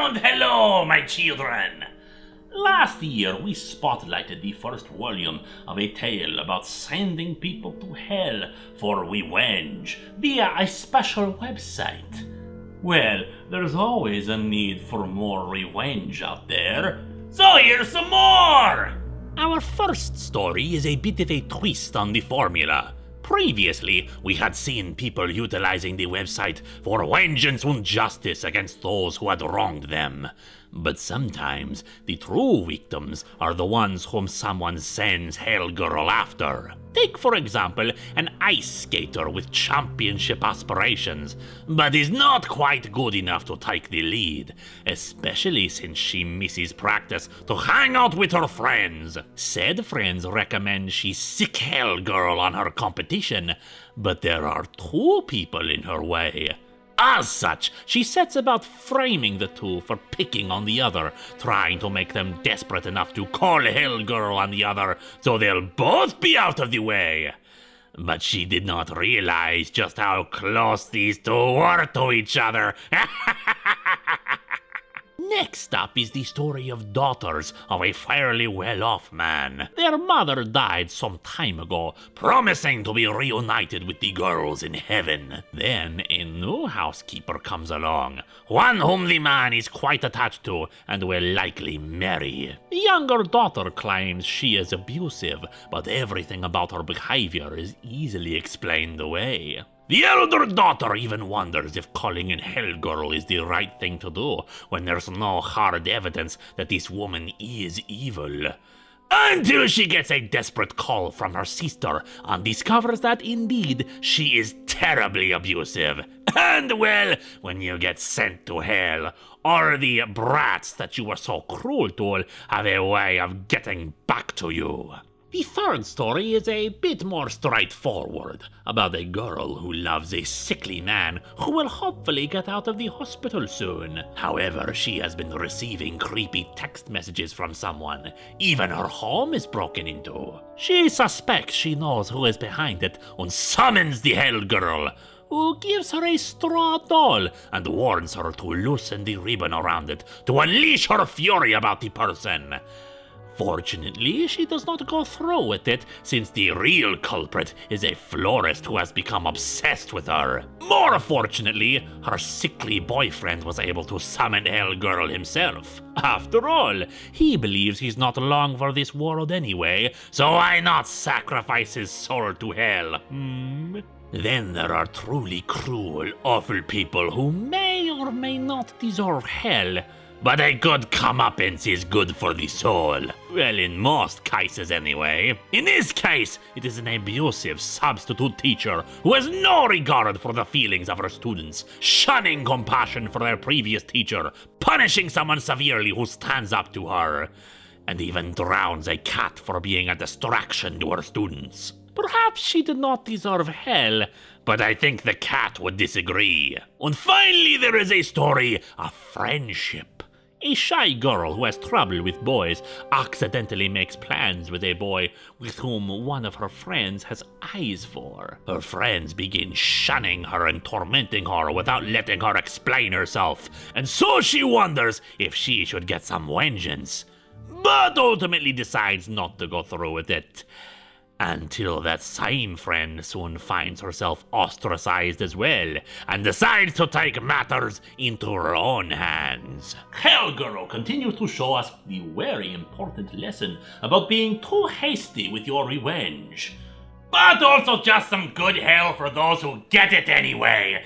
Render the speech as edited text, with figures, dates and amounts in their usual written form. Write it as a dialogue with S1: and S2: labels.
S1: and hello, my children! Last year, we spotlighted the first volume of a tale about sending people to hell for revenge via a special website. Well, there's always a need for more revenge out there, so here's some more! Our first story is a bit of a twist on the formula. Previously, we had seen people utilizing the website for vengeance and justice against those who had wronged them. But sometimes, the true victims are the ones whom someone sends Hellgirl after. Take, for example, an ice skater with championship aspirations, but is not quite good enough to take the lead, especially since she misses practice to hang out with her friends. Said friends recommend she sick Hellgirl on her competition, but there are two people in her way. As such, she sets about framing the two for picking on the other, trying to make them desperate enough to call Hellgirl on the other so they'll both be out of the way. But she did not realize just how close these two were to each other. Next up is the story of daughters of a fairly well-off man. Their mother died some time ago, promising to be reunited with the girls in heaven. Then a new housekeeper comes along, one whom the man is quite attached to and will likely marry. The younger daughter claims she is abusive, but everything about her behavior is easily explained away. The elder daughter even wonders if calling in Hellgirl is the right thing to do when there's no hard evidence that this woman is evil. Until she gets a desperate call from her sister and discovers that indeed she is terribly abusive. And well, when you get sent to hell, all the brats that you were so cruel to have a way of getting back to you. The third story is a bit more straightforward, about a girl who loves a sickly man who will hopefully get out of the hospital soon. However, she has been receiving creepy text messages from someone. Even her home is broken into. She suspects she knows who is behind it and summons the Hellgirl, who gives her a straw doll and warns her to loosen the ribbon around it to unleash her fury about the person. Fortunately, she does not go through with it, since the real culprit is a florist who has become obsessed with her. More fortunately, her sickly boyfriend was able to summon Hellgirl himself. After all, he believes he's not long for this world anyway, so why not sacrifice his soul to hell, Then there are truly cruel, awful people who may or may not deserve hell, but a good comeuppance is good for the soul. Well, in most cases anyway. In this case, it is an abusive substitute teacher who has no regard for the feelings of her students, shunning compassion for their previous teacher, punishing someone severely who stands up to her, and even drowns a cat for being a distraction to her students. Perhaps she did not deserve hell, but I think the cat would disagree. And finally, there is a story of friendship. A shy girl who has trouble with boys accidentally makes plans with a boy with whom one of her friends has eyes for. Her friends begin shunning her and tormenting her without letting her explain herself, and so she wonders if she should get some vengeance, but ultimately decides not to go through with it. Until that same friend soon finds herself ostracized as well, and decides to take matters into her own hands. Hellgirl continues to show us the very important lesson about being too hasty with your revenge. But also just some good hell for those who get it anyway.